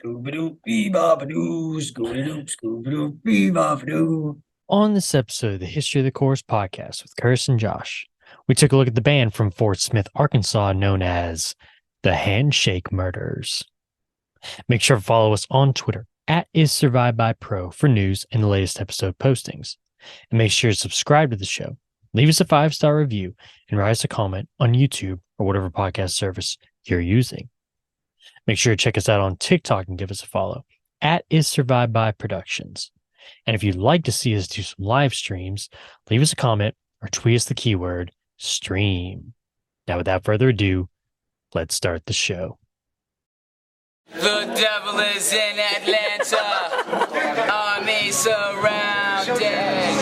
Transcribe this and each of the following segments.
Scooby-Doo, Scooby-Doo, Scooby-Doo. On this episode of the History of the Chorus podcast with Curtis and Josh, we took a look at the band from Fort Smith, Arkansas, known as the Handshake Murders. Make sure to follow us on Twitter at IsSurvivedByPro for news and the latest episode postings. And make sure to subscribe to the show, leave us a 5-star review, and write us a comment on YouTube or whatever podcast service you're using. Make sure to check us out on TikTok and give us a follow at IsSurvivedByProductions. And if you'd like to see us do some live streams, leave us a comment or tweet us the keyword stream. Now, without further ado, let's start the show. The devil is in Atlanta, army surrounded.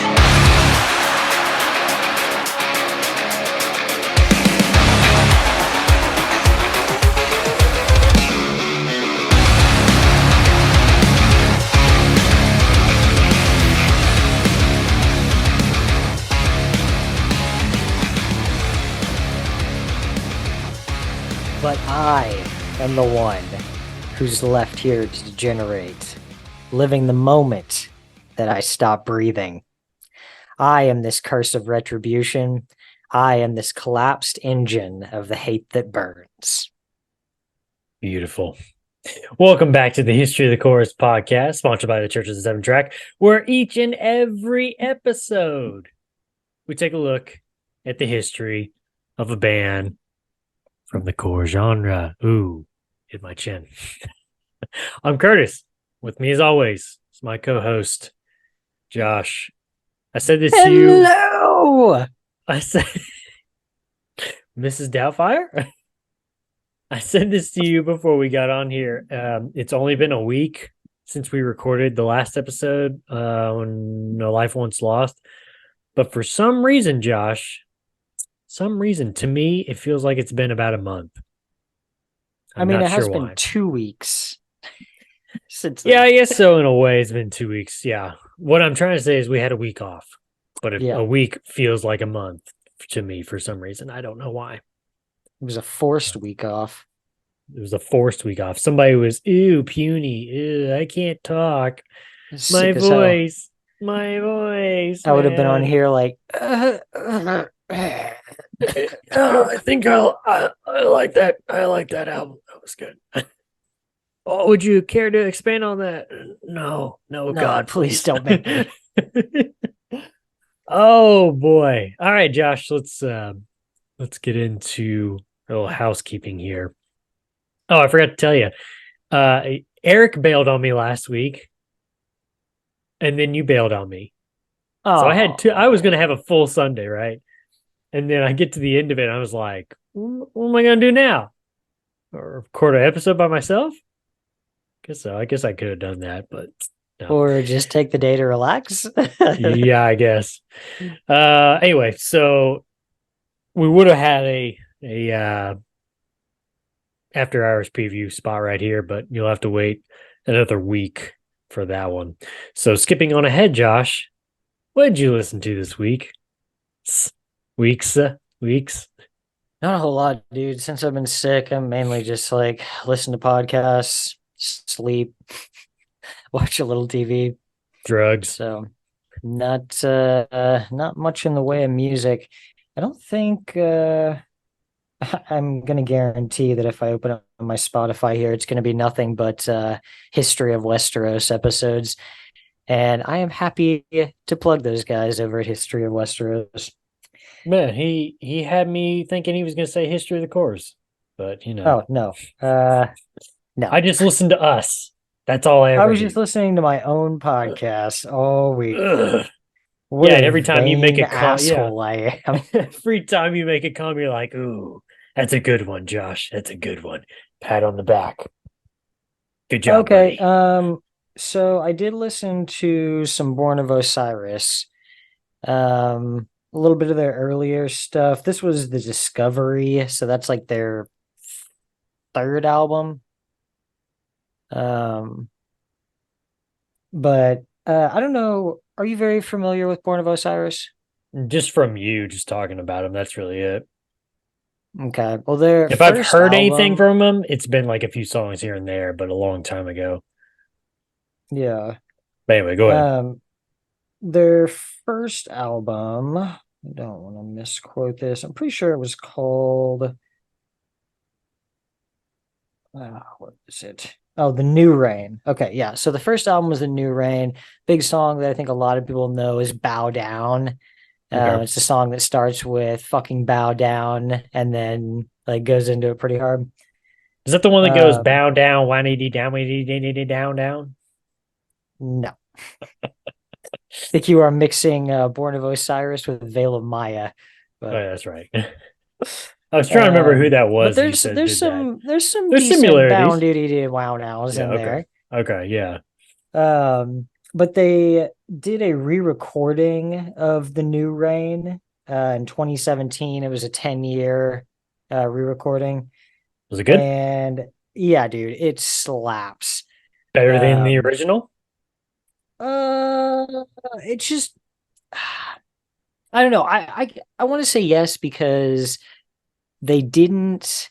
But I am the one who's left here to degenerate, living the moment that I stop breathing. I am this curse of retribution. I am this collapsed engine of the hate that burns. Beautiful. Welcome back to the History of the Chorus podcast, sponsored by the Church of the Seven Track, where each and every episode we take a look at the history of a band from the core genre. Ooh, hit my chin. I'm Curtis. With me, as always, is my co-host, Josh. I said this to you. Hello! I said, Mrs. Doubtfire? I said this to you before we got on here. It's only been a week since we recorded the last episode on No Life Once Lost. But for some reason, Josh, to me, it feels like it's been about a month. It has been 2 weeks since then. Yeah, I guess so. In a way, it's been 2 weeks. Yeah. What I'm trying to say is we had a week off, but a week feels like a month to me for some reason. I don't know why. It was a forced week off. It was a forced week off. Somebody was, ew, puny. Ew, I can't talk. My voice. I would have been on here like, I think I like that. I like that album. That was good. Oh, would you care to expand on that? No, God, please don't make me. Oh boy. All right, Josh, let's get into a little housekeeping here. Oh, I forgot to tell you. Eric bailed on me last week, and then you bailed on me. Oh. So I was going to have a full Sunday, right? And then I get to the end of it, and I was like, what am I going to do now? Or record an episode by myself? Guess so. I guess I could have done that, but no. Or just take the day to relax. Yeah, I guess. Anyway, so we would have had a after hours preview spot right here, but you'll have to wait another week for that one. So skipping on ahead, Josh, what did you listen to this week? Weeks. Not a whole lot, dude. Since I've been sick, I'm mainly just like listen to podcasts, sleep, watch a little TV, drugs. So not much in the way of music. I don't think I'm gonna guarantee that if I open up my Spotify here, it's gonna be nothing but History of Westeros episodes. And I am happy to plug those guys over at History of Westeros. Man, he had me thinking he was going to say History of the Chorus, but you know. Oh no, no. I just listened to us. That's all I was just listening to my own podcast all week. Yeah, and every time you make a asshole I am. Every time you make a comment, you're like, "Ooh, that's a good one, Josh. That's a good one." Pat on the back. Good job. Okay. Buddy. So I did listen to some Born of Osiris. A little bit of their earlier stuff. This was the Discovery, so that's like their third album. But I don't know. Are you very familiar with Born of Osiris? Just from you, just talking about them. That's really it. Okay. Well, their If I've first heard anything album, from them, it's been like a few songs here and there, but a long time ago. yeah. But anyway, go ahead. Their first album, I don't want to misquote this. I'm pretty sure it was called what is it? Oh, The New Rain. Okay, yeah. So the first album was The New Rain. Big song that I think a lot of people know is Bow Down. Okay. It's a song that starts with fucking bow down and then like goes into it pretty hard. Is that the one that goes Um, bow down, whiny down, whiny down, down? no. I think you are mixing Born of Osiris with Veil of Maya. Oh, But yeah, that's right. I was trying to remember who that but was that you there's said did that. there's some There's decent bound similarities. duty wow nows Yeah, in okay. there. Okay, yeah. But they did a re-recording of The New Rain in 2017. It was a 10-year re-recording. Was it good? And yeah, dude, it slaps. Better than the Um, original? uh, it's just I don't know. I want to say yes because they didn't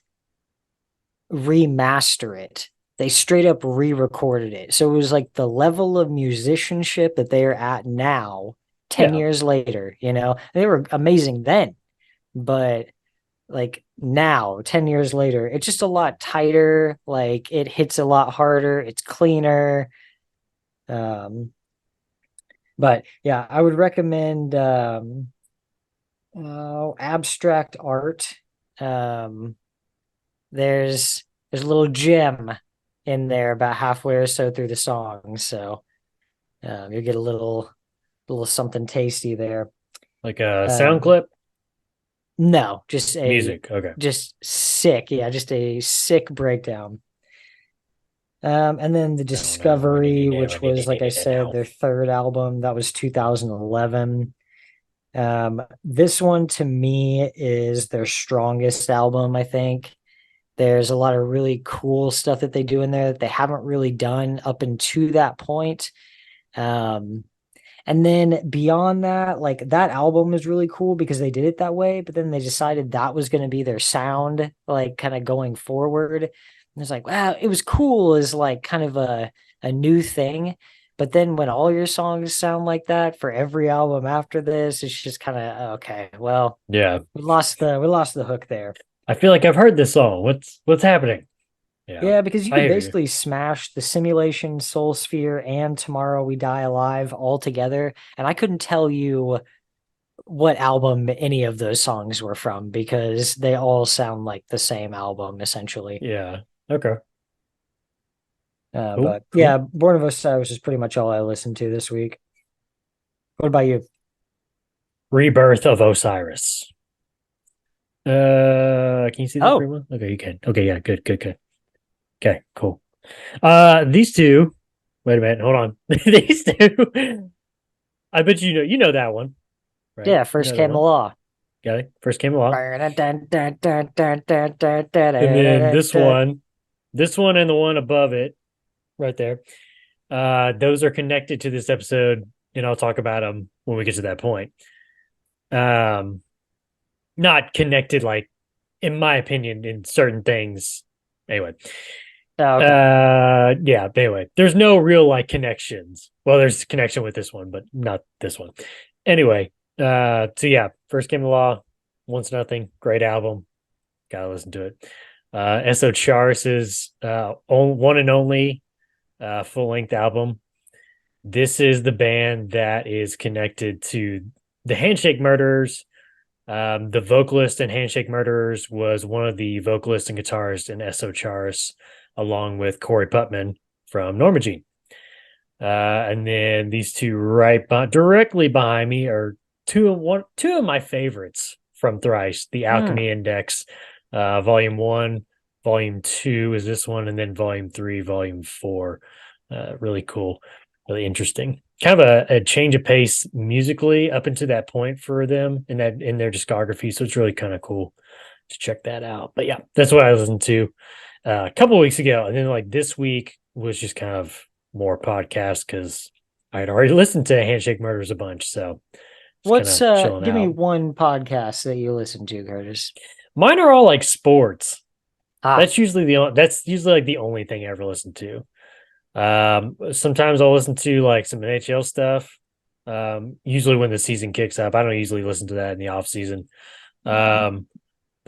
remaster it. They straight up re-recorded it. So it was like the level of musicianship that they are at now, 10 Yeah. years later, you know. They were amazing then, but like now, 10 years later, it's just a lot tighter, like it hits a lot harder, it's cleaner. Um, but yeah, I would recommend abstract art. Um, there's a little gem in there about halfway or so through the song, so you get a little something tasty there. Like a sound Um, clip? no, just Music. Okay. just sick, yeah, just a sick breakdown. And then the Down, down, Discovery, which was like I said, down. their third album, that was 2011. This one to me is their strongest album, I think. There's a lot of really cool stuff that they do in there that they haven't really done up until that point. Um, and then beyond that, like that album is really cool because they did it that way, but then they decided that was going to be their sound, like kind of going forward. And it's like, wow, it was cool as like kind of a new thing. But then when all your songs sound like that for every album after this, it's just kind of okay, well, Yeah. we lost the hook there. I feel like I've heard this song. What's happening? Yeah. Yeah, because you I could hear you. basically smash the Simulation, Soul Sphere, and Tomorrow We Die Alive all together. And I couldn't tell you what album any of those songs were from because they all sound like the same album, essentially. Yeah. Okay. Cool. But Cool. yeah, Born of Osiris is pretty much all I listened to this week. What about you? Rebirth of Osiris. Can you see that pretty Oh, well? Okay, you can. Okay, yeah, good, good, good. Okay, cool. These two. Wait a minute, hold on. These two. I bet you know that one, right? yeah, You First know that Came the one. Law. Got it. First came along, and then Yeah, this one, and the one above it, right there. Those are connected to this episode, and I'll talk about them when we get to that point. Um, not connected, like in my opinion, in certain things. Anyway, okay. yeah. Anyway, there's no real like connections. Well, there's connection with this one, but not this one. Anyway, so yeah, First Came the Law, Once Nothing, great album. Gotta listen to it. Eso-Charis' one and only full length album. This is the band that is connected to the Handshake Murders. The vocalist in Handshake Murderers was one of the vocalists and guitarists in Eso-Charis, along with Corey Putman from Norma Jean. And then these two directly behind me are two of my favorites from Thrice, The Alchemy Index, Volume 1, Volume 2 is this one, and then Volume 3, Volume 4. Really cool, really interesting. Kind of a change of pace musically up until that point for them in their discography. So it's really kind of cool to check that out. But yeah, that's what I listened to a couple of weeks ago. And then like this week was just kind of more podcast because I had already listened to Handshake Murders a bunch. So just kind What's of chilling give me out. one podcast that you listen to, Curtis? Mine are all like sports. Ah, That's usually like the only thing I ever listen to. Sometimes I'll listen to like some NHL stuff. Usually when the season kicks up. I don't usually listen to that in the off season. But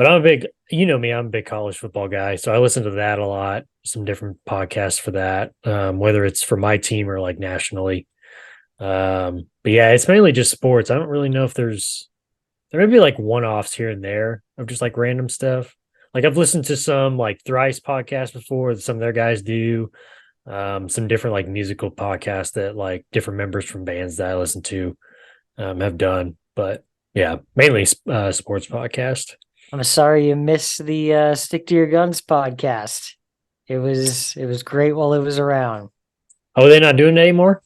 I'm a big, you know me, I'm a big college football guy, so I listen to that a lot. Some different podcasts for that, whether it's for my team or like nationally. But yeah, it's mainly just sports. I don't really know if there may be like one-offs here and there of just like random stuff. Like I've listened to some like Thrice podcasts before that some of their guys do. Some different like musical podcasts that like different members from bands that I listen to have done. But yeah, mainly sports podcast. I'm sorry you missed the Stick to Your Guns podcast. It was great while it was around. Oh, they're not doing it anymore?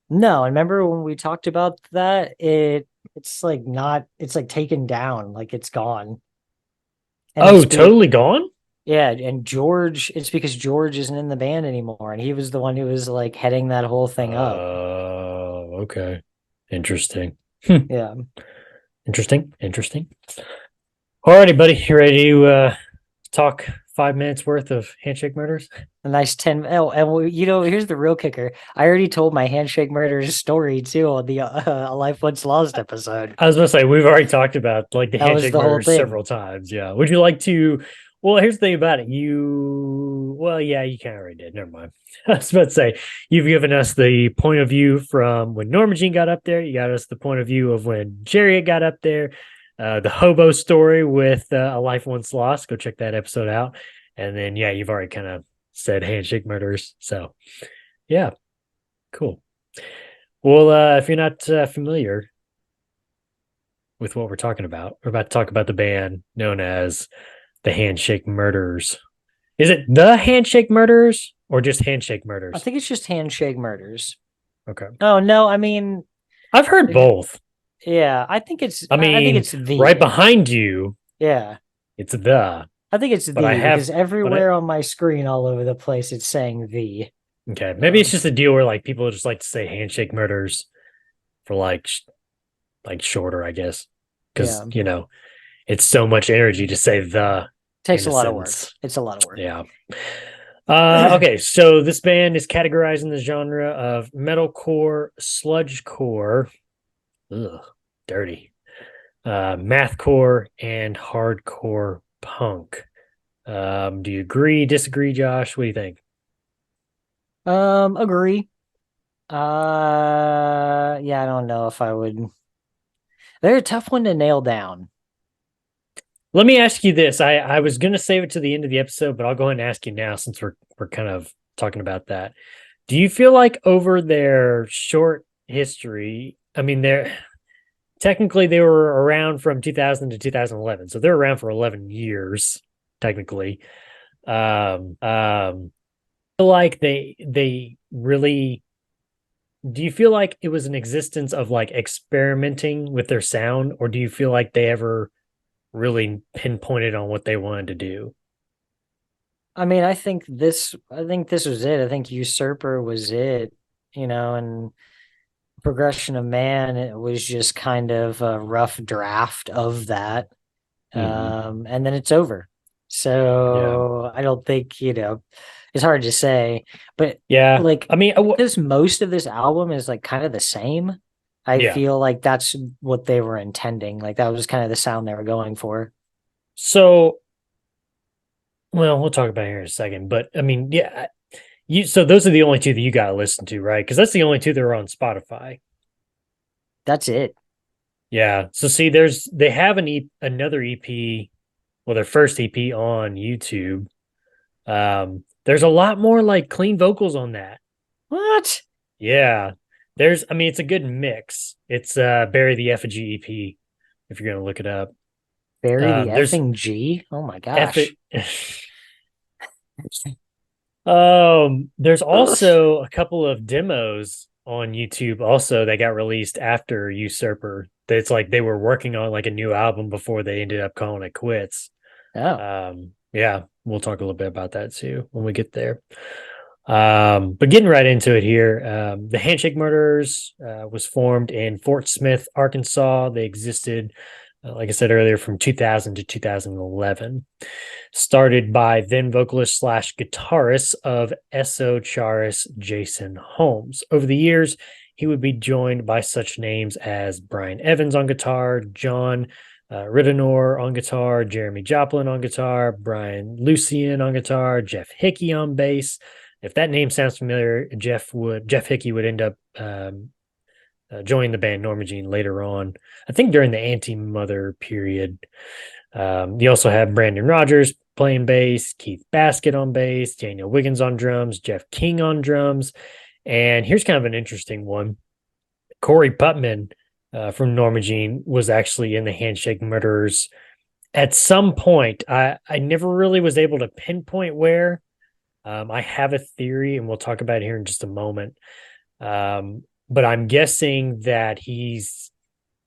No, I remember when we talked about that, it's like not it's like taken down, like it's gone. And Oh, it's be totally gone? yeah, and George, it's because George isn't in the band anymore, and he was the one who was like heading that whole thing up. Oh, okay. Interesting. Yeah. Interesting. Alrighty, buddy. You ready to talk 5 minutes worth of handshake murders? A nice 10. Oh, and here's the real kicker. I already told my Handshake Murders story too on the A Life Once Lost episode. I was gonna say we've already talked about like the That was handshake the whole murders thing. several times. Yeah. Would you like to? Well, here's the thing about it. Yeah, you kind of already did. Never mind. I was about to say you've given us the point of view from when Norma Jean got up there. You got us the point of view of when Jerry got up there. The hobo story with A Life Once Lost. Go check that episode out. And then yeah, you've already kind of said handshake murders. So yeah, cool. Well, if you're not familiar with what we're talking about, we're about to talk about the band known as the Handshake Murders. Is it the Handshake Murders or just Handshake Murders? I think it's just Handshake Murders. Okay. Oh no, I mean, I've heard both. yeah, I think it's I mean, I think it's the right behind you, yeah. it's the. I think it's the But I have- because everywhere on my screen all over the place it's saying the. Okay. Maybe it's just a deal where like people just like to say Handshake Murders for like shorter, I guess. Because, Yeah. It's so much energy to say the. Takes in a a lot of work. sentence. It's a lot of work. Yeah. Okay, so this band is categorized in the genre of metalcore, sludgecore, ugh, dirty, mathcore, and hardcore punk. Do you agree, disagree, Josh? What do you think? Agree. Yeah, I don't know if I would. They're a tough one to nail down. Let me ask you this. I was gonna save it to the end of the episode, but I'll go ahead and ask you now since we're kind of talking about that. Do you feel like over their short history, I mean, technically they were around from 2000 to 2011, so they're around for 11 years technically. Like they really. Do you feel like it was an existence of like experimenting with their sound, or do you feel like they ever really pinpointed on what they wanted to do? I mean, I think this was it. I think Usurper was it, and Progression of Man, it was just kind of a rough draft of that. And then it's over. So I don't think, it's hard to say, but Yeah. like I mean, because most of this album is like kind of the same. I Yeah. feel like that's what they were intending. Like that was kind of the sound they were going for. so well, we'll talk about it here in a second, but I mean, yeah, so those are the only two that you got to listen to, right? Because that's the only two that are on Spotify. That's it. Yeah. So see, they have another EP, well, their first EP on YouTube. There's a lot more like clean vocals on that. What? Yeah. I mean, it's a good mix. It's Bury the Effigy EP, if you're gonna look it up. Bury the there's effing G. Oh my gosh. There's also a couple of demos on YouTube also that got released after Usurper. That's like they were working on like a new album before they ended up calling it quits. Oh. Yeah, we'll talk a little bit about that too when we get there. But getting right into it here, the Handshake Murders was formed in Fort Smith, Arkansas. They existed like I said earlier, from 2000 to 2011. Started by then vocalist slash guitarist of Eso-Charis, Jason Holmes. Over the years, he would be joined by such names as Brian Evans on guitar, John Ridenour on guitar, Jeremy Joplin on guitar, Brian Lucien on guitar, Jeff Hickey on bass. If that name sounds familiar, Jeff Hickey would end up joining the band Norma Jean later on. I think during the Anti-Mother period. You also have Brandon Rogers playing bass, Keith Baskett on bass, Daniel Wiggins on drums, Jeff King on drums. And here's kind of an interesting one. Corey Putman from Norma Jean was actually in the Handshake Murderers at some point. I never really was able to pinpoint where. I have a theory, and we'll talk about it here in just a moment. But I'm guessing that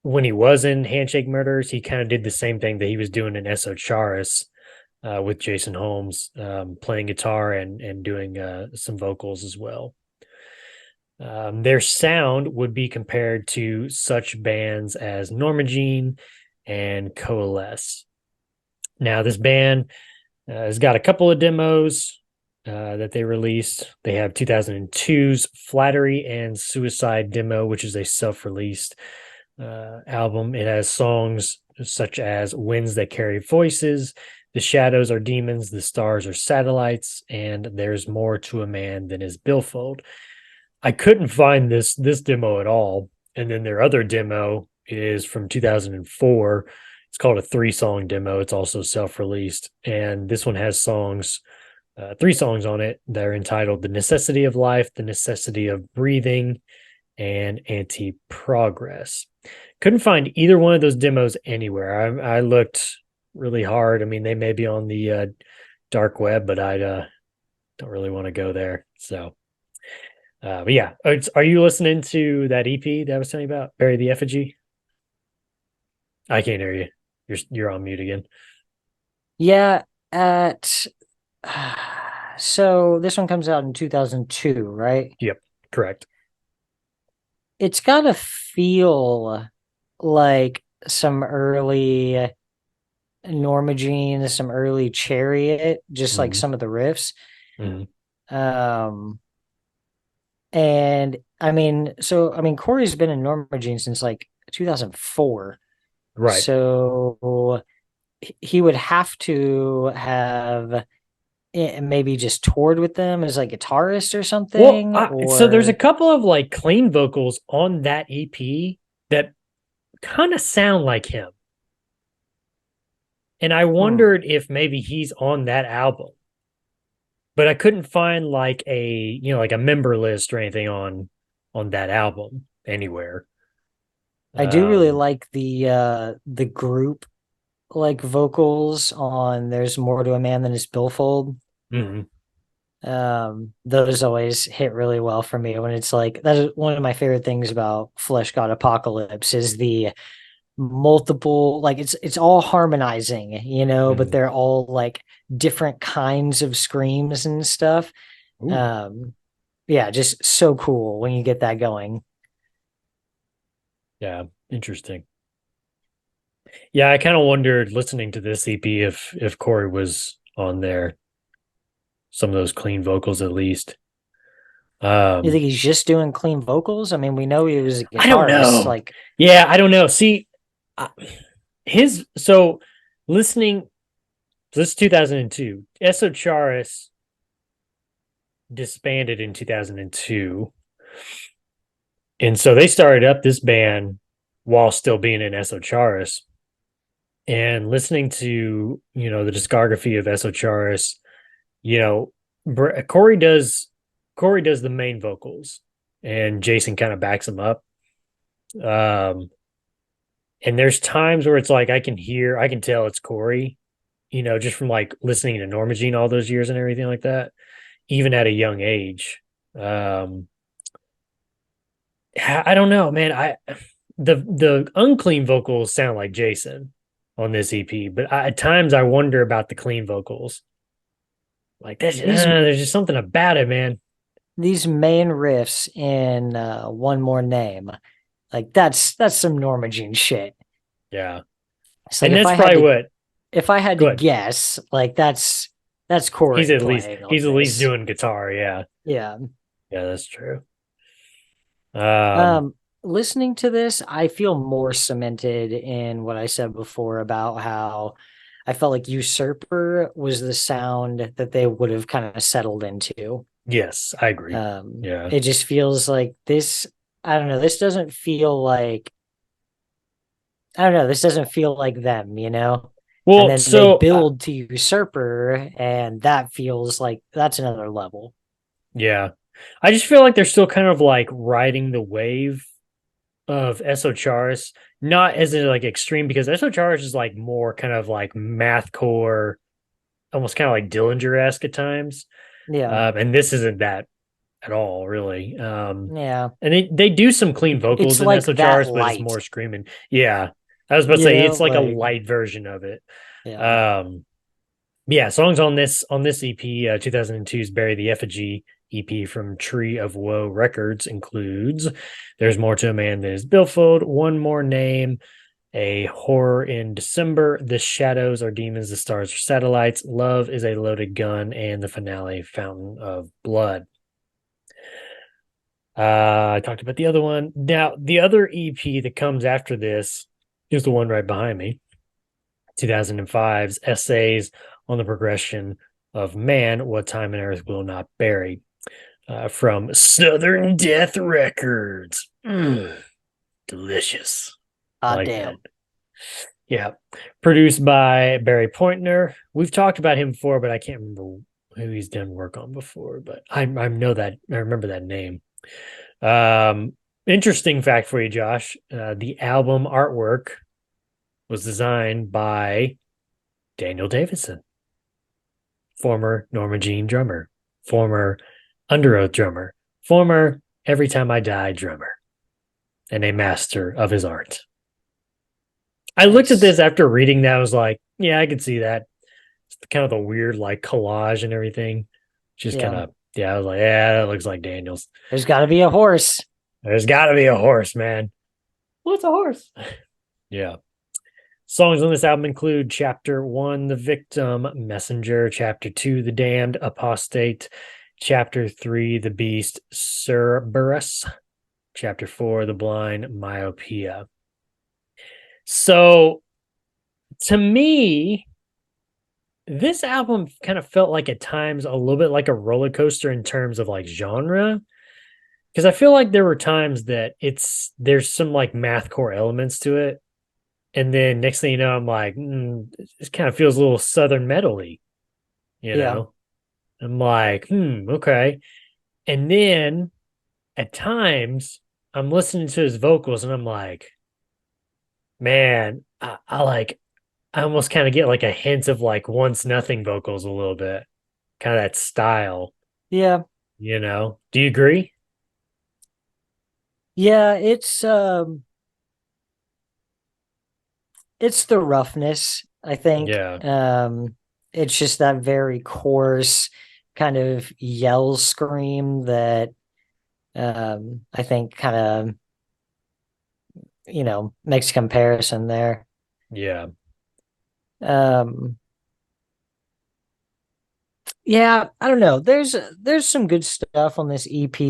when he was in Handshake Murders, he kind of did the same thing that he was doing in Eso-Charis with Jason Holmes, playing guitar and doing some vocals as well. Their sound would be compared to such bands as Norma Jean and Coalesce. Now, this band has got a couple of demos that they released. They have 2002's Flattery and Suicide demo, which is a self-released album. It has songs such as Winds That Carry Voices, The Shadows Are Demons, The Stars Are Satellites, and There's More to a Man Than His Billfold. I couldn't find this demo at all. And then their other demo is from 2004. It's called a 3-song demo. It's also self-released. And this one has 3 songs on it that are entitled The Necessity of Life, The Necessity of Breathing, and Anti-Progress. Couldn't find either one of those demos anywhere. I looked really hard. I mean, they may be on the dark web, but I don't really want to go there. So, but yeah, are you listening to that EP that I was telling you about, Bury the Effigy? I can't hear you. You're on mute again. Yeah, so this one comes out in 2002, right? Yep, correct. It's got to feel like some early Norma Jean, some early Chariot, just like some of the riffs. And I mean, Corey's been in Norma Jean since like 2004. Right. So he would have to have maybe just toured with them as like guitarist or something. So there's a couple of like clean vocals on that EP that kind of sound like him. And I wondered if maybe he's on that album. But I couldn't find like a member list or anything on that album anywhere. I do really like the group like vocals on There's More to a Man Than His Billfold. Those always hit really well for me when it's like, that's one of my favorite things about Flesh God Apocalypse is the multiple, like it's all harmonizing, but they're all like different kinds of screams and stuff. Yeah, just so cool when you get that going. Yeah, interesting. Yeah, I kind of wondered listening to this EP if Corey was on there. Some of those clean vocals, at least. You think he's just doing clean vocals? I mean, we know he was a guitarist. I don't know. I don't know. See, listening. This is 2002. Eso-Charis disbanded in 2002. And so they started up this band while still being in Eso-Charis. And listening to, the discography of Eso-Charis, Corey does the main vocals and Jason kind of backs him up. And there's times where it's like I can tell it's Corey, just from like listening to Norma Jean all those years and everything like that, even at a young age. I don't know, man. The unclean vocals sound like Jason on this EP, but at times I wonder about the clean vocals. Like there's just something about it, man. These main riffs in One More Name, like that's some Norma Jean shit. Yeah. It's like And if that's I probably had to, what if I had go to ahead. guess, like that's Corey He's at playing on least this. doing guitar. Yeah. Yeah. Yeah, that's true. Um, Listening to this, I feel more cemented in what I said before about how I felt like Usurper was the sound that they would have kind of settled into. Yes, I agree. Yeah. It just feels like this. I don't know. This doesn't feel like. I don't know. This doesn't feel like them, you know. And Well, then they so build to Usurper, and that feels like that's another level. yeah. I just feel like they're still kind of like riding the wave of Eso-Charis, not as in like extreme because Eso-Charis is like more kind of like mathcore, almost kind of like Dillinger-esque at times. Yeah, And this isn't that at all, really. yeah. And they do some clean It's vocals in like that Eso-Charis, but it's light, more screaming. Yeah. I was about to you say know. it's like a Like, light version of it. yeah, Um yeah, songs on this EP, 2002's Bury the Effigy EP from Tree of Woe Records includes There's More to a Man Than Is Billfold, One More Name, A Horror in December, The Shadows Are Demons, The Stars Are Satellites, Love is a Loaded Gun, and the finale, Fountain of Blood. I talked about the other one. Now, the other EP that comes after this is the one right behind me, 2005's Essays on the Progression of Man, What Time and Earth Will Not Bury, from Southern Death Records. Delicious. I like damn. that. Yeah. Produced by Barry Pointner. We've talked about him before, but I can't remember who he's done work on before, but I know that I remember that name. Interesting fact for you, Josh. The album artwork was designed by Daniel Davidson, former Norma Jean drummer, former Underoath drummer, former Every Time I Die drummer, and a master of his art. I looked at this after reading that. I was like, yeah, I could see that. It's kind of the weird like collage and everything. Just kind of, yeah, I was like, yeah, that looks like Daniel's. There's got to be a horse. There's got to be a horse, man. What's a horse? Yeah. Songs on this album include Chapter 1, The Victim, Messenger, Chapter 2, The Damned, Apostate, Chapter 3, The Beast, Cerberus, Chapter 4, The Blind, Myopia. So, to me, this album kind of felt like at times a little bit like a roller coaster in terms of like genre. Because I feel like there were times that there's some like mathcore elements to it. And then next thing you know, I'm like, this kind of feels a little Southern metal-y, you know? I'm like, okay. And then at times I'm listening to his vocals and I'm like, man, I almost kind of get like a hint of like Once Nothing vocals a little bit, kind of that style. Yeah. You know? Do you agree? Yeah, it's the roughness, I think. Yeah. It's just that very coarse kind of yell scream that I think kind of makes a comparison there. Yeah. Yeah, I don't know. There's some good stuff on this EP,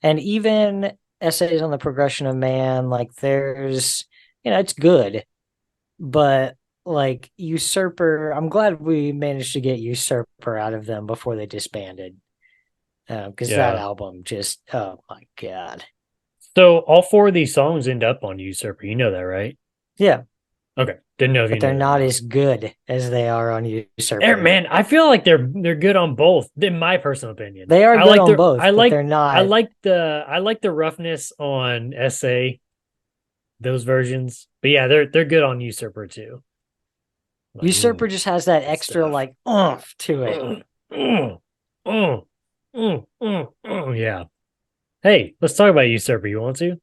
and even Essays on the Progression of Man, like there's it's good. But like Usurper, I'm glad we managed to get Usurper out of them before they disbanded. Because that album just, oh my God. So all four of these songs end up on Usurper. You know that, right? Yeah. Okay. Didn't know if But you they're knew not that. as good as they are on Usurper. Man, I feel like they're good on both, in my personal opinion. They are good on both, but they're not. I like the roughness on Essay, those versions. But yeah, they're good on Usurper too. Like, Usurper just has that extra stuff. like oomph to it. Yeah. Hey, let's talk about Usurper. You want to?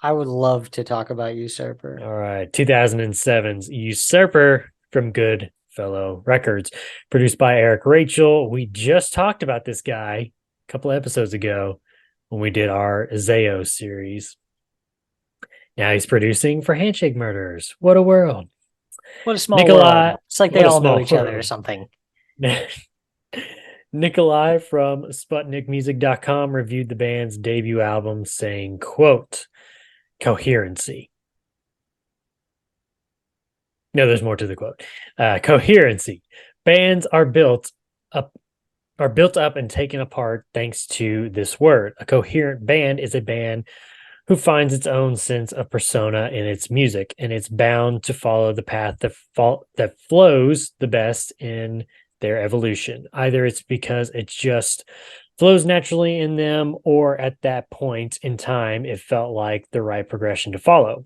I would love to talk about Usurper. All right. 2007's Usurper from Goodfellow Records, produced by Eric Rachel. We just talked about this guy a couple of episodes ago when we did our Zao series. Now he's producing for Handshake Murders. What a world. What a small Nikolai- world. It's like they what a all know small each other or world. something. Nikolai from SputnikMusic.com reviewed the band's debut album saying, quote, coherency. No, there's more to the quote. Coherency. Bands are built up and taken apart thanks to this word. A coherent band is a band who finds its own sense of persona in its music, and it's bound to follow the path that flows the best in their evolution. Either it's because it just flows naturally in them, or at that point in time, it felt like the right progression to follow.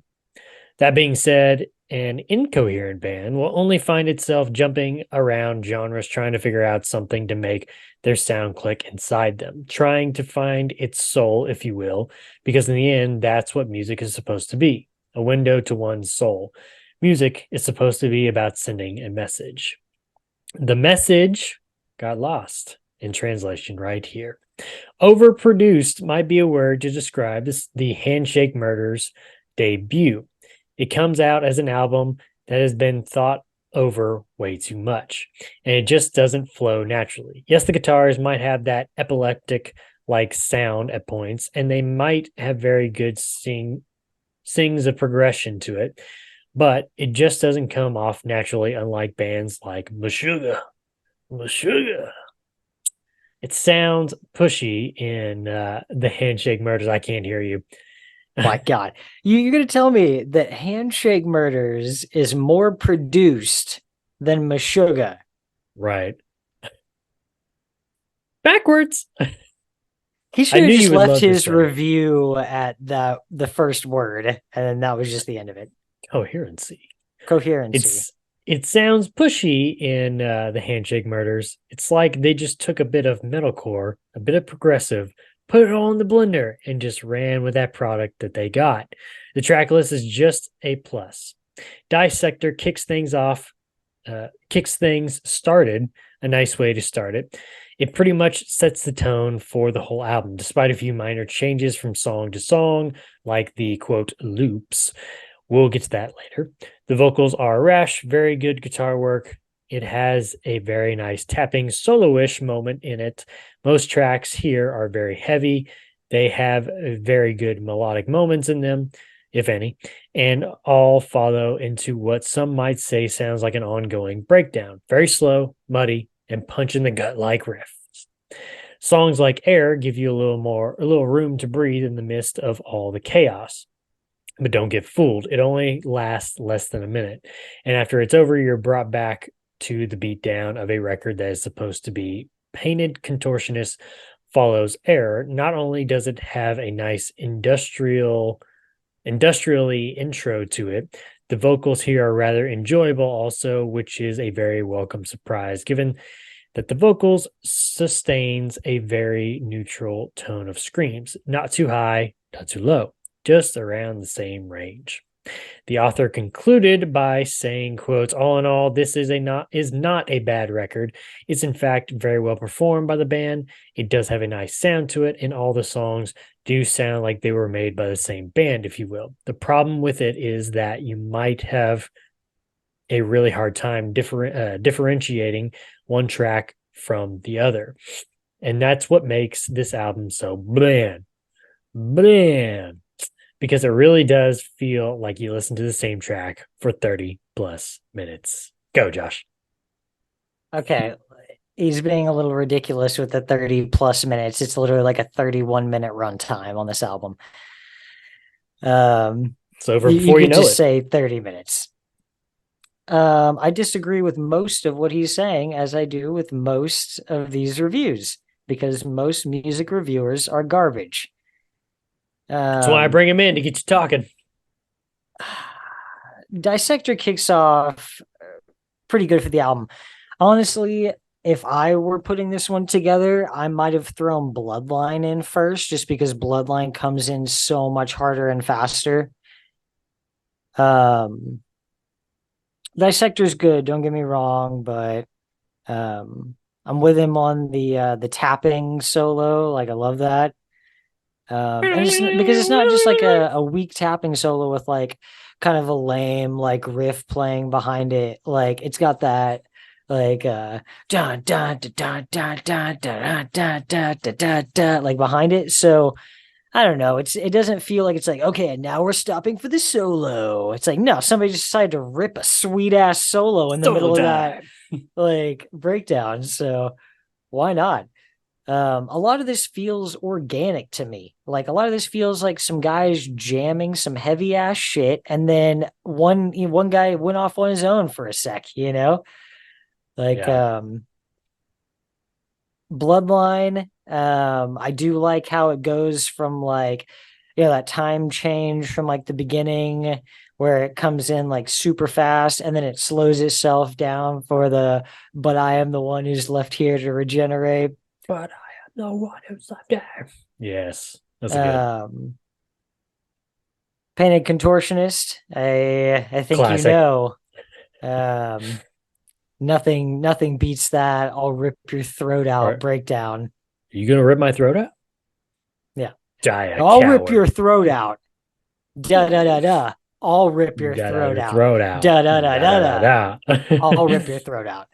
That being said, an incoherent band will only find itself jumping around genres trying to figure out something to make their sound click inside them, trying to find its soul, if you will, because in the end, that's what music is supposed to be, a window to one's soul. Music is supposed to be about sending a message. The message got lost in translation right here. Overproduced might be a word to describe the Handshake Murders debut. It comes out as an album that has been thought over way too much, and it just doesn't flow naturally. Yes, the guitars might have that epileptic like sound at points, and they might have very good sings of progression to it, but it just doesn't come off naturally, unlike bands like Meshuggah. It sounds pushy in the Handshake Murders. I can't hear you. My God. You're going to tell me that Handshake Murders is more produced than Meshuggah? Right. Backwards. He should knew have you just would left love this his one. review at the first word, and then that was just the end of it. Coherency. Coherency. It sounds pushy in the Handshake Murders. It's like they just took a bit of metalcore, a bit of progressive, put it all in the blender, and just ran with that product that they got. The track list is just a plus. Dissector kicks things started, a nice way to start it. It pretty much sets the tone for the whole album, despite a few minor changes from song to song, like the quote loops. We'll get to that later. The vocals are rash, very good guitar work. It has a very nice tapping solo-ish moment in it. Most tracks here are very heavy. They have very good melodic moments in them, if any, and all follow into what some might say sounds like an ongoing breakdown. Very slow, muddy, and punch in the gut like riffs. Songs like Air give you a little room to breathe in the midst of all the chaos. But don't get fooled. It only lasts less than a minute. And after it's over, you're brought back to the beatdown of a record that is supposed to be painted contortionist follows Air. Not only does it have a nice industrially intro to it, the vocals here are rather enjoyable also, which is a very welcome surprise given that the vocals sustains a very neutral tone of screams, not too high, not too low, just around the same range. The author concluded by saying, quotes, all in all, this is not a bad record. It's in fact very well performed by the band. It does have a nice sound to it, and all the songs do sound like they were made by the same band, if you will. The problem with it is that you might have a really hard time differentiating one track from the other. And that's what makes this album so bland. Because it really does feel like you listen to the same track for 30 plus minutes. Go, Josh. Okay. He's being a little ridiculous with the 30 plus minutes. It's literally like a 31-minute runtime on this album. It's over before you could know just it. say 30 minutes. I disagree with most of what he's saying, as I do with most of these reviews, because most music reviewers are garbage. That's why I bring him in to get you talking. Dissector kicks off pretty good for the album. Honestly, if I were putting this one together, I might have thrown Bloodline in first, just because Bloodline comes in so much harder and faster. Dissector's good, don't get me wrong, but I'm with him on the tapping solo. Like, I love that. And because it's not just like a weak tapping solo with like kind of a lame like riff playing behind it. Like it's got that like dun dun dun dun dun dun dun dun dun dun dun like behind it. So I don't know. It doesn't feel like it's like, okay, now we're stopping for the solo. It's like, no, somebody just decided to rip a sweet ass solo in the middle of that like breakdown. So why not? A lot of this feels organic to me. Like a lot of this feels like some guys jamming some heavy ass shit, and then one guy went off on his own for a sec, you know? Like Bloodline. I do like how it goes from like, that time change from like the beginning where it comes in like super fast and then it slows itself down for the, but I am the one who's left here to regenerate. But I am the one who's left there. Yes, that's good. Painted Contortionist. I think Classic. Nothing beats that. I'll rip your throat out breakdown. Are you gonna rip my throat out? Yeah. I'll rip your throat out. Da da da da. I'll rip your throat out. Da da da da da. I'll rip your throat out.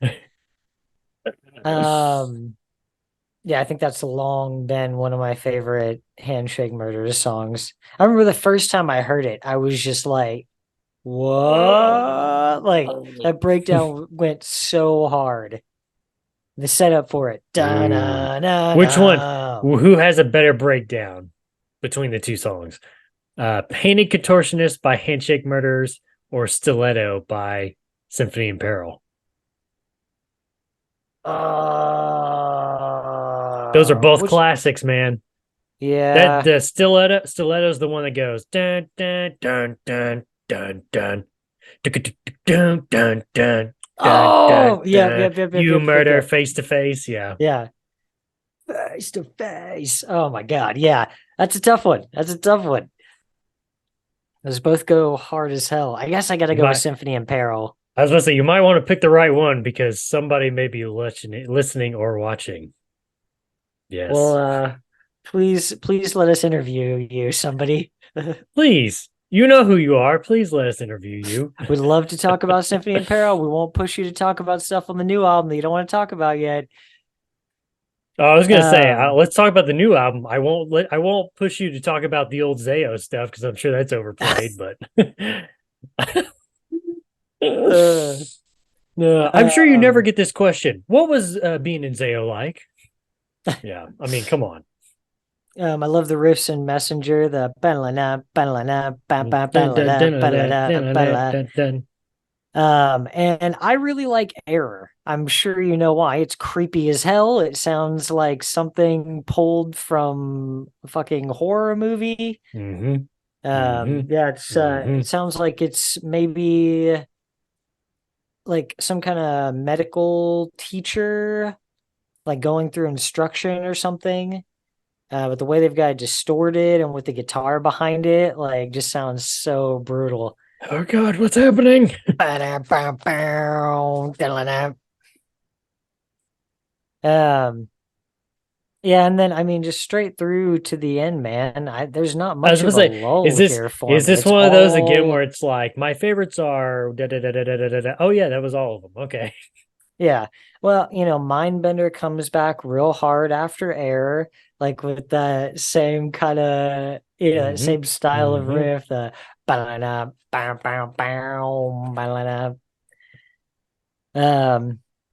Yeah, I think that's long been one of my favorite Handshake Murders songs. I remember the first time I heard it, I was just like, what? Like that breakdown went so hard. The setup for it. Which one? Who has a better breakdown between the two songs? Painted Contortionist by Handshake Murders or Stiletto by Symphony in Peril? Those are both classics, man. Yeah. The Stiletto's the one that goes dun dun dun dun dun dun dun dun dun. Oh, yeah. You murder face to face. Yeah. Yeah. Face to face. Oh my God. Yeah. That's a tough one. Those both go hard as hell. I guess I got to go with Symphony in Peril. I was going to say, you might want to pick the right one because somebody may be listening or watching. Yes. Well, please let us interview you, somebody. Please. You know who you are. Please let us interview you. We'd love to talk about Symphony in Peril. We won't push you to talk about stuff on the new album that you don't want to talk about yet. I was gonna say, let's talk about the new album. I won't push you to talk about the old Zayo stuff because I'm sure that's overplayed. But no, I'm sure you never get this question. What was being in Zayo like? Yeah, I mean, come on. I love the riffs in Messenger. The and I really like Error. I'm sure you know why. It's creepy as hell. It sounds like something pulled from a fucking horror movie. Mm-hmm. Yeah, it sounds like it's maybe like some kind of medical teacher, like going through instruction or something. But the way they've got it distorted and with the guitar behind it, like just sounds so brutal. Oh God, what's happening? Yeah, and then I mean, just straight through to the end, man. There's not much of a lull here for me. Is this one of those again where it's like my favorites are da da da da da da da? Oh yeah, that was all of them. Okay. Yeah. Well, Mindbender comes back real hard after Error, like with that same kind of same style of riff, the ba-la-la, bow, bow, bow, ba-la-la.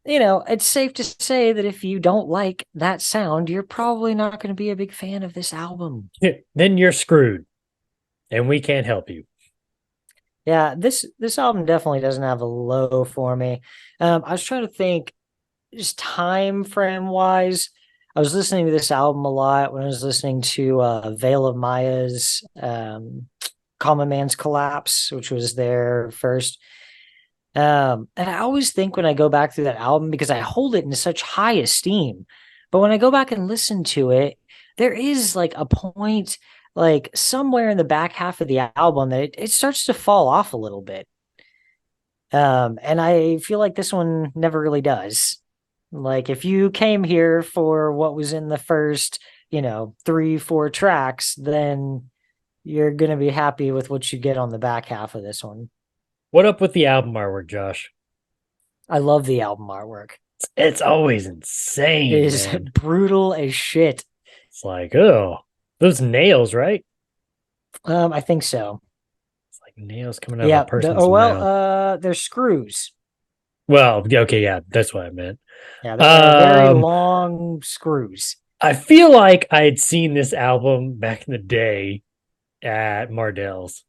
It's safe to say that if you don't like that sound, you're probably not going to be a big fan of this album. Then you're screwed, and we can't help you. Yeah, this album definitely doesn't have a low for me. I was trying to think, just time frame wise. I was listening to this album a lot when I was listening to Veil of Maya's Common Man's Collapse, which was their first. And I always think when I go back through that album, because I hold it in such high esteem, but when I go back and listen to it, there is like a point, like somewhere in the back half of the album that it starts to fall off a little bit. And I feel like this one never really does. Like if you came here for what was in the first, 3-4 tracks, then you're gonna be happy with what you get on the back half of this one. What up with the album artwork, Josh? I love the album artwork. It's always It insane, is man. brutal as shit. It's like, oh, those nails, right? I think so. It's like nails coming out of a person's Oh well, mouth. they're screws. Well, okay, yeah, that's what I meant. Yeah, they're very Um, long screws. I feel like I had seen this album back in the day at Mardell's,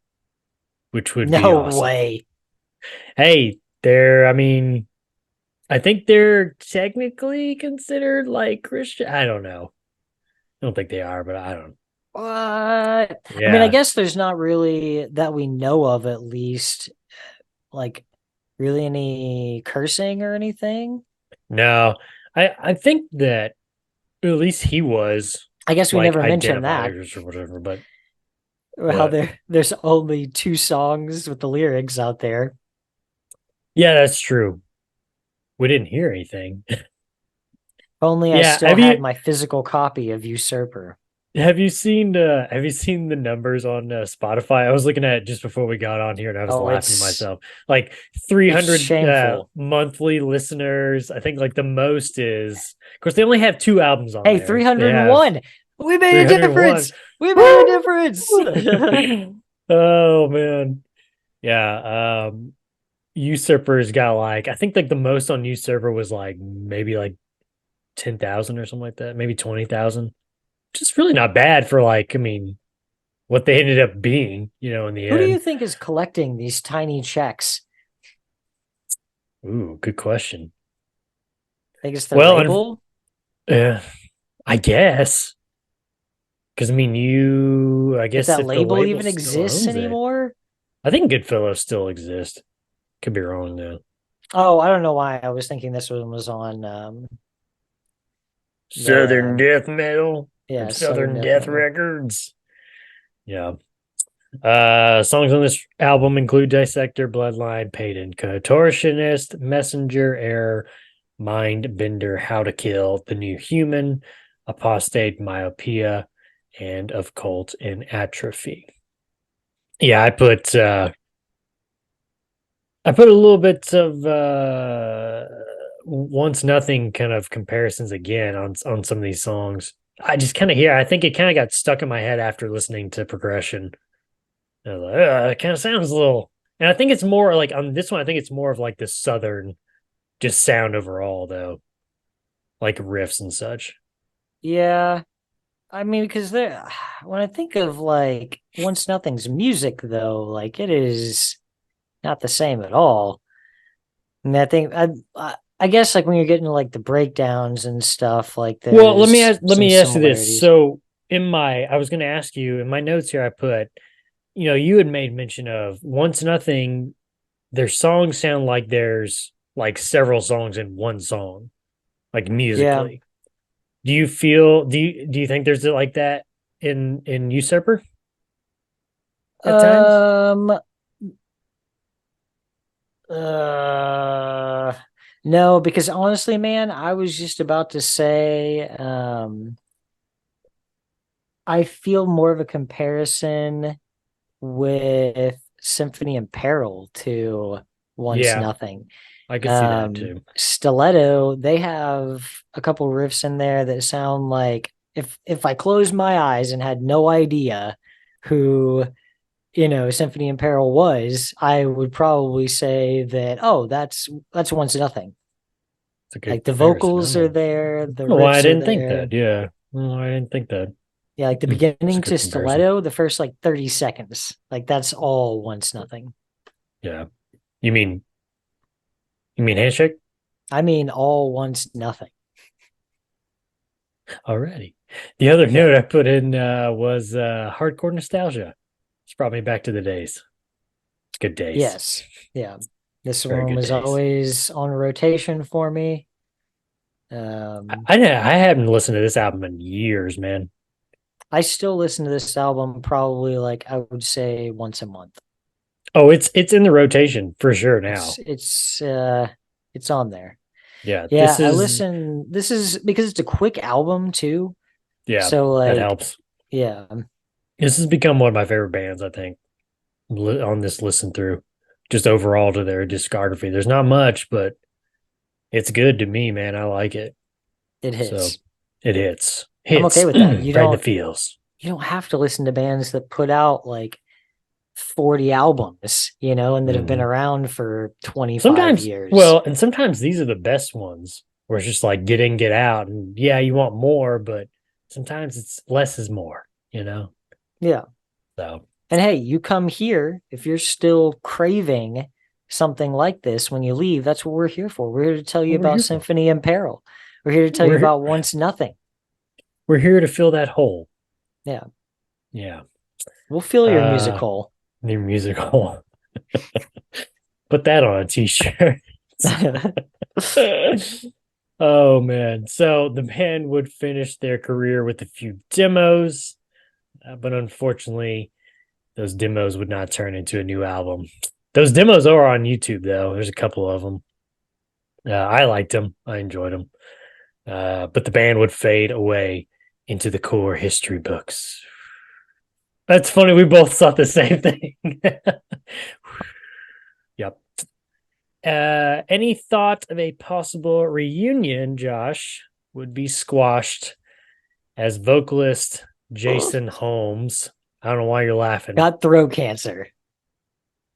which would be No awesome. way. Hey, I mean, I think they're technically considered like Christian. I don't know. I don't think they are, but I don't. What? I mean, I Yeah. guess there's not really that we know of, at least, like really any cursing or anything. No, I think that at least he was I guess we like never mentioned that. identified or whatever, but Well, what? there's only 2 songs with the lyrics out there. Yeah, that's true. We didn't hear anything. If only I Yeah, still had my physical copy of Usurper. have you seen the numbers on Spotify? I was looking at it just before we got on here and I was Oh, laughing to myself. Like it's 300 shameful. monthly listeners. I think like the most is, of course, they only have 2 albums on Hey, there. 301. We made a 301. difference. We made a difference. Oh man. Yeah. Usurper's got like, I think like the most on Usurper was like maybe like 10,000 or something like that, maybe 20,000. Just really not bad for like, I mean, what they ended up being, in the Who do you end. think is collecting these tiny checks? Ooh, good question. Think it's the Well, label? I guess. Because I mean, I If guess that if the label label even still exists owns it, anymore? I think Goodfellow still exists. Could be wrong though. Oh, I don't know why I was thinking this one was on Southern the Death Metal from yeah, Southern Southern Death Death Metal. Records. Yeah. Songs on this album include Dissector, Bloodline, Payton, Contortionist, Messenger, Error, Mind Bender, How to Kill, The New Human, Apostate, Myopia, and Of Cult and Atrophy. Yeah, I put a little bit of Once Nothing kind of comparisons again on some of these songs. I just kind of hear. I think it kind of got stuck in my head after listening to Progression. I was like, it kind of sounds a little. And I think it's more like on this one. I think it's more of like the southern, just sound overall though, like riffs and such. Yeah. I mean, because when I think of like Once Nothing's music though, like it is not the same at all. And I guess like when you're getting to like the breakdowns and stuff, like Well, let there's some me ask you this. similarities. So I was going to ask you in my notes here. I put, you had made mention of Once Nothing. Their songs sound like there's like several songs in one song, like Yeah. musically. Do you think there's like that in Usurper at times? Um uh no, because honestly, man, I was just about to say I feel more of a comparison with Symphony in Peril to Once Yeah, Nothing. I could see that too. Stiletto, they have a couple riffs in there that sound like if I closed my eyes and had no idea who Symphony in Peril was, I would probably say that, oh, that's Once Nothing. It's a good Like the comparison. vocals are there, the Oh, I riffs are didn't think there. that. Yeah. Oh, I didn't think that. Yeah, like the It's a beginning good to comparison. Stiletto, the first like 30 seconds, like that's all Once Nothing. Yeah. You mean Handshake? I mean, all Once Nothing. Already. The other Yeah. note I put in was hardcore nostalgia. It's brought me back to the days. Good days. Yes. Yeah. This Very one good was days. always on rotation for me. I haven't listened to this album in years, man. I still listen to this album probably like I would say once a month. Oh, it's in the rotation for sure now. It's on there. Yeah, Yeah, I listen. This is because it's a quick album too. Yeah, So like that helps. yeah. This has become one of my favorite bands, I think, on this listen through, just overall to their discography. There's not much, but it's good to me, man. I like it. It So hits. it hits. I'm okay with that. Right in the feels. You don't have to listen to bands that put out like 40 albums, and that have been around for 25 years. Well, and sometimes these are the best ones where it's just like get in, get out. And yeah, you want more, but sometimes it's less is more, Yeah. So, and hey, you come here if you're still craving something like this when you leave. That's what we're here for. We're here to tell you about Symphony in Peril. We're here to tell you about Once Nothing. We're here to fill that hole. Yeah. Yeah. We'll fill your music hole. Your music hole. Put that on a t-shirt. Oh, man. So the band would finish their career with a few demos, but unfortunately, those demos would not turn into a new album. Those demos are on YouTube, though. There's a couple of them. I liked them. I enjoyed them. But the band would fade away into the core history books. That's funny. We both thought the same thing. Yep. Any thought of a possible reunion, Josh, would be squashed as vocalist Jason Holmes. I don't know why you're laughing. Got throat cancer.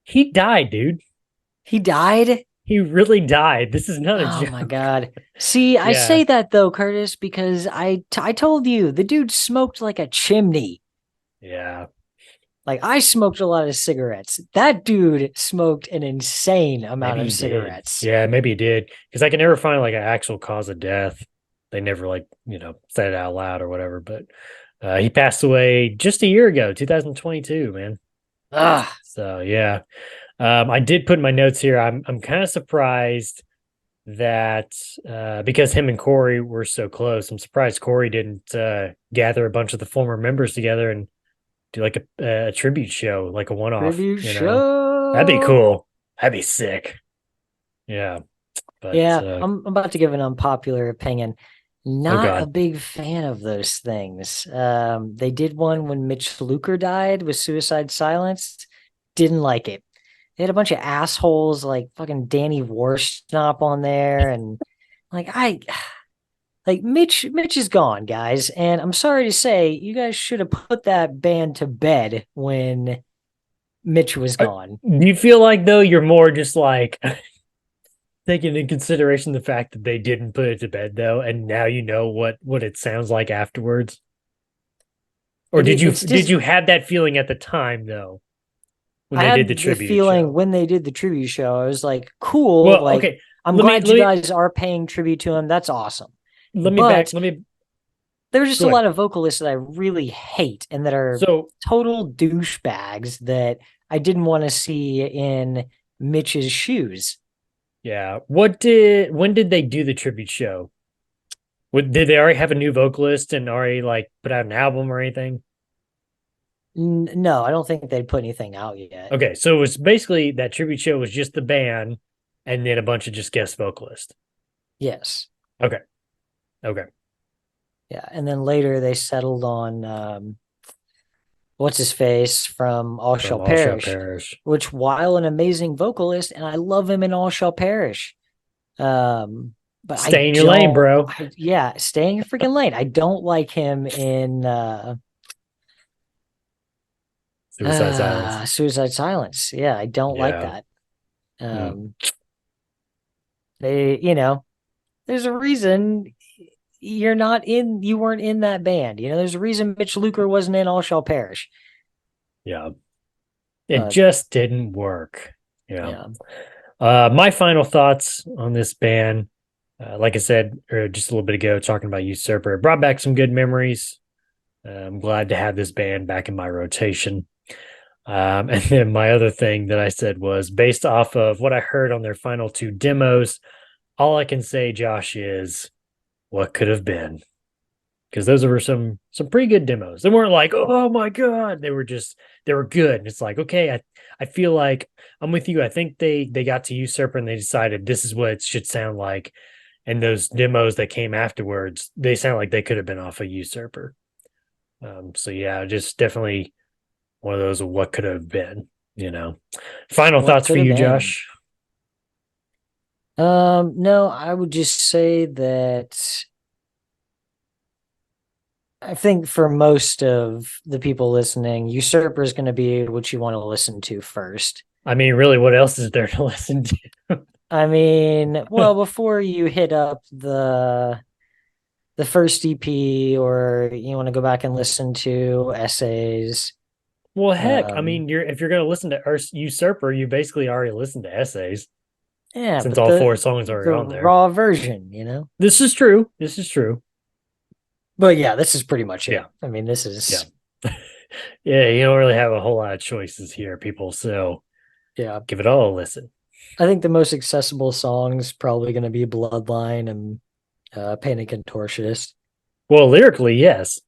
He died, dude. He died? He really died. This is not a joke. Oh my God. See, I say that though, Curtis, because I told you the dude smoked like a chimney. Yeah. Like I smoked a lot of cigarettes. That dude smoked an insane amount of cigarettes. Yeah, maybe he did. Because I can never find like an actual cause of death. They never said it out loud or whatever. But he passed away just a year ago, 2022, man. So yeah. I did put in my notes here. I'm kind of surprised that because him and Corey were so close, I'm surprised Corey didn't gather a bunch of the former members together and do like a tribute show, like a one-off. Tribute show. That'd be cool. That'd be sick. Yeah. But, I'm about to give an unpopular opinion. Not a big fan of those things. They did one when Mitch Luker died with Suicide Silence. Didn't like it. They had a bunch of assholes like fucking Danny Worsnop on there, and Mitch is gone, guys, and I'm sorry to say, you guys should have put that band to bed when Mitch was gone. Do you feel like though you're more just like taking into consideration the fact that they didn't put it to bed though, and now you know what it sounds like afterwards? Or did you have that feeling at the time though? When they did the tribute show? When they did the tribute show, I was like, cool. Well, okay. I'm glad you guys are paying tribute to him. That's awesome. There were just a lot of vocalists that I really hate and that are total douchebags that I didn't want to see in Mitch's shoes. Yeah. When did they do the tribute show? Did they already have a new vocalist and already put out an album or anything? No, I don't think they'd put anything out yet. Okay, so it was basically that tribute show was just the band and then a bunch of just guest vocalists. Yes. Okay. Yeah, and then later they settled on what's his face from All Shall Perish, which, while an amazing vocalist, and I love him in All Shall Perish, but stay in your lane, bro. Stay in your freaking lane. I don't like him in Suicide Silence. Yeah, I don't like that. There's a reason you weren't in that band. There's a reason Mitch Luker wasn't in All Shall Perish. Yeah. It just didn't work. Yeah. My final thoughts on this band, like I said just a little bit ago, talking about Usurper, it brought back some good memories. I'm glad to have this band back in my rotation. And then my other thing that I said was based off of what I heard on their final two demos. All I can say, Josh, is what could have been, because those were some pretty good demos. They weren't like, oh my God, they were good. And it's like, okay, I feel like I'm with you. I think they got to Usurper and they decided this is what it should sound like. And those demos that came afterwards, they sound like they could have been off of Usurper. So yeah, just definitely one of those what could have been, Final What thoughts for could have you, been? Josh? No, I would just say that I think for most of the people listening, Usurper is going to be what you want to listen to first. I mean, really, what else is there to listen to? I mean, well, before you hit up the first EP, or you want to go back and listen to essays. Well, heck, I Um, mean, if you're going to listen to Usurper, you basically already listened to Essays yeah, since but all four the songs are the already on there. raw version, you know. This is true. This is true. But yeah, this is pretty much it. Yeah. I mean, this is Yeah. Yeah, you don't really have a whole lot of choices here, people. So yeah. give it all a listen. I think the most accessible songs probably going to be Bloodline and Panic Contortionist. Well, lyrically, yes,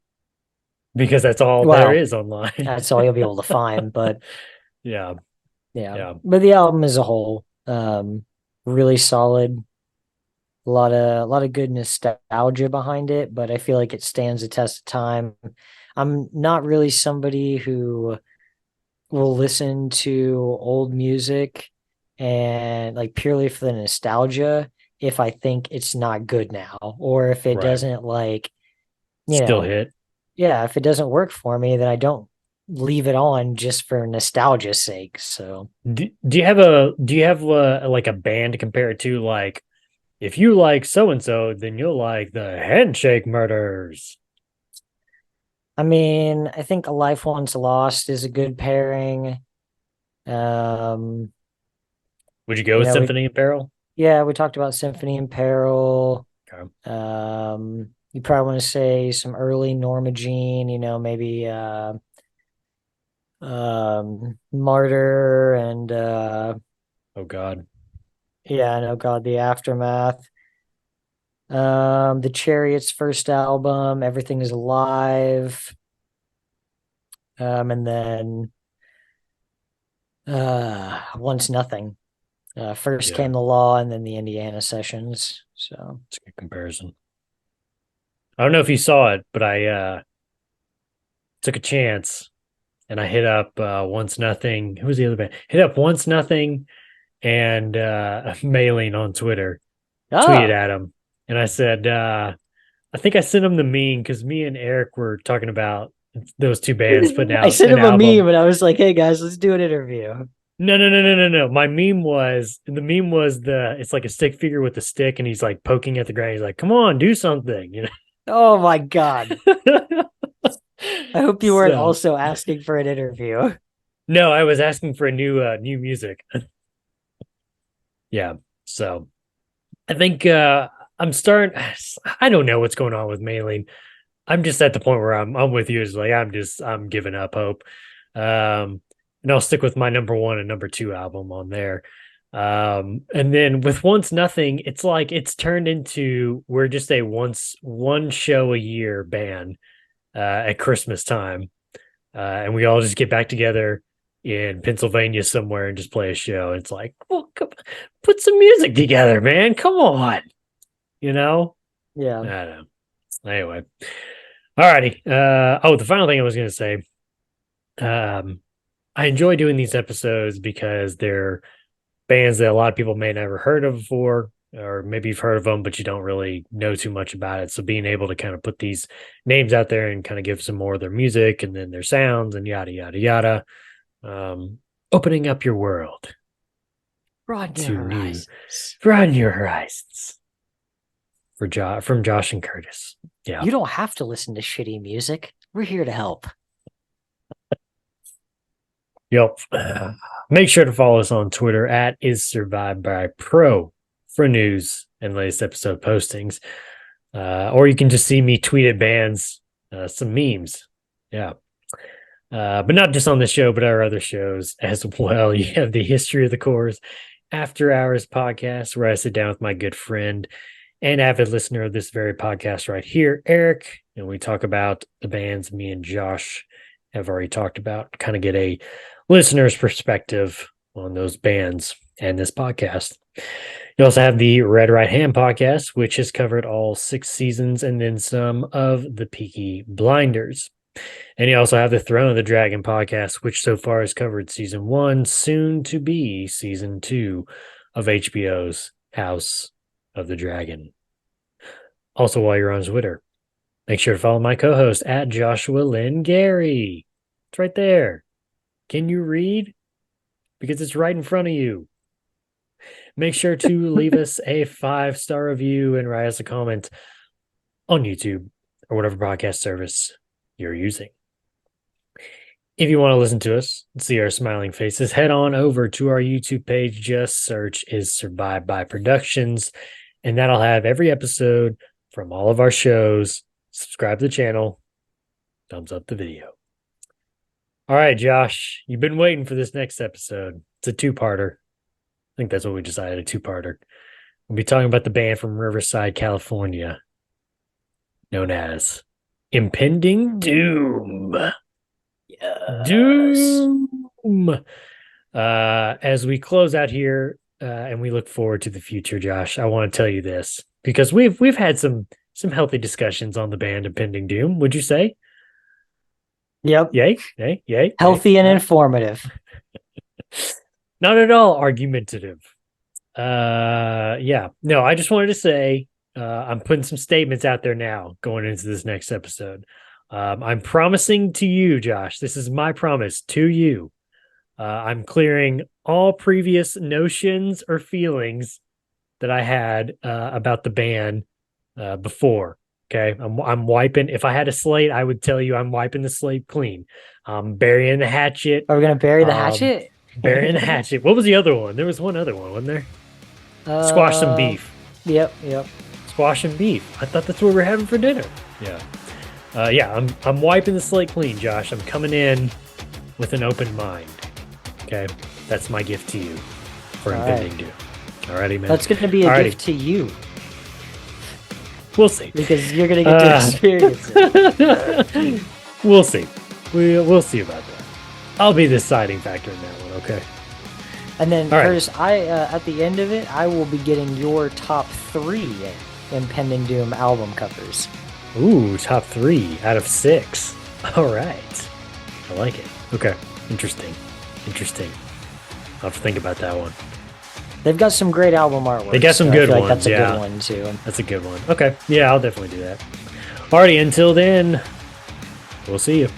because that's all there Well, is online. that's all you'll be able to find. But Yeah. yeah, Yeah. but the album as a whole, really solid. A lot of good nostalgia behind it, but I feel like it stands the test of time. I'm not really somebody who will listen to old music and like purely for the nostalgia if I think it's not good now, or if it Right. doesn't like, Still hit. yeah, if it doesn't work for me, then I don't leave it on just for nostalgia's sake. So Do you have like a band to compare it to? Like, if you like so and so, then you'll like the Handshake Murders. I mean, I think A Life Once Lost is a good pairing. Um, Would you go you with know, we Symphony in Peril? yeah, we talked about Symphony in Peril. Okay. You probably want to say some early Norma Jean, maybe Martyr and Oh God. yeah, I know God, the Aftermath. The Chariot's first album, Everything is Alive. And then Once Nothing. First Yeah, came the Law and then the Indiana Sessions. So it's a good comparison. I don't know if you saw it, but I took a chance and I hit up Once Nothing. Who was the other band? Hit up Once Nothing and Mailing on Twitter. Tweeted at him. And I said, I think I sent him the meme because me and Eric were talking about those two bands putting I out sent an him a album. meme and I was like, hey guys, let's do an interview. No. My meme was it's like a stick figure with a stick and he's like poking at the ground. He's like, come on, do something, Oh my God. I hope you weren't So, also asking for an interview. no, I was asking for a new music. Yeah. So I think I'm starting. I don't know what's going on with Mailing. I'm just at the point where I'm with you. It's like I'm giving up hope. And I'll stick with my number one and number two album on there. And then with Once Nothing, it's like it's turned into we're just a one show a year band at Christmas time. And we all just get back together in Pennsylvania somewhere and just play a show. It's like, well, put some music together, man. Come on. Yeah. I don't know. Anyway. Alrighty. The final thing I was gonna say. I enjoy doing these episodes because they're bands that a lot of people may never heard of before, or maybe you've heard of them, but you don't really know too much about it. So being able to kind of put these names out there and kind of give some more of their music and then their sounds and yada yada yada. Opening up your world. Broaden your horizons. Broaden your horizons. From Josh and Curtis. Yeah. You don't have to listen to shitty music. We're here to help. Yep. Make sure to follow us on Twitter at @IsSurvivedByPro for news and latest episode postings. Or you can just see me tweet at bands some memes. Yeah. But not just on this show, but our other shows as well. You have the History of the Chorus After Hours podcast, where I sit down with my good friend and avid listener of this very podcast right here, Eric, and we talk about the bands me and Josh have already talked about, kind of get a listener's perspective on those bands and this podcast. You also have the Red Right Hand podcast, which has covered all 6 seasons and then some of the Peaky Blinders. And you also have the Throne of the Dragon podcast, which so far has covered season 1, soon to be season 2 of HBO's House of the Dragon. Also, while you're on Twitter, make sure to follow my co-host at Joshua Lynn Gary. It's right there. Can you read? Because it's right in front of you. Make sure to leave us a 5-star review and write us a comment on YouTube or whatever podcast service you're using. If you want to listen to us and see our smiling faces, head on over to our YouTube page. Just search Is Survived by Productions, and that'll have every episode from all of our shows. Subscribe to the channel. Thumbs up the video. All right, Josh, you've been waiting for this next episode. It's a 2-parter. I think that's what we decided, a 2-parter. We'll be talking about the band from Riverside, California, known as Impending Doom. Yes. Doom. As we close out here and we look forward to the future, Josh, I want to tell you this because we've had some healthy discussions on the band Impending Doom. Would you say? Yep. Yay. Healthy and informative. Not at all argumentative. Yeah. No, I just wanted to say I'm putting some statements out there now going into this next episode. I'm promising to you, Josh, this is my promise to you. I'm clearing all previous notions or feelings that I had about the band before. Okay, I'm wiping. If I had a slate, I would tell you I'm wiping the slate clean. I'm burying the hatchet. Are we gonna bury the hatchet? Burying the hatchet. What was the other one? There was one other one, wasn't there? Squash some beef. Yep. Squash and beef. I thought that's what we're having for dinner. Yeah. I'm wiping the slate clean, Josh. I'm coming in with an open mind. Okay, that's my gift to you for Impending Doom. Alrighty, man. That's going to be a gift to you. We'll see. Because you're going to get to experience it. We'll see. We'll see about that. I'll be the deciding factor in that one, okay? And then, right. Curtis, at the end of it, I will be getting your top 3 Impending Doom album covers. Ooh, top 3 out of 6. All right. I like it. Okay. Interesting. I'll have to think about that one. They've got some great album artwork. They got some good ones. That's a good one, too. That's a good one. Okay. Yeah, I'll definitely do that. Alrighty, until then, we'll see you.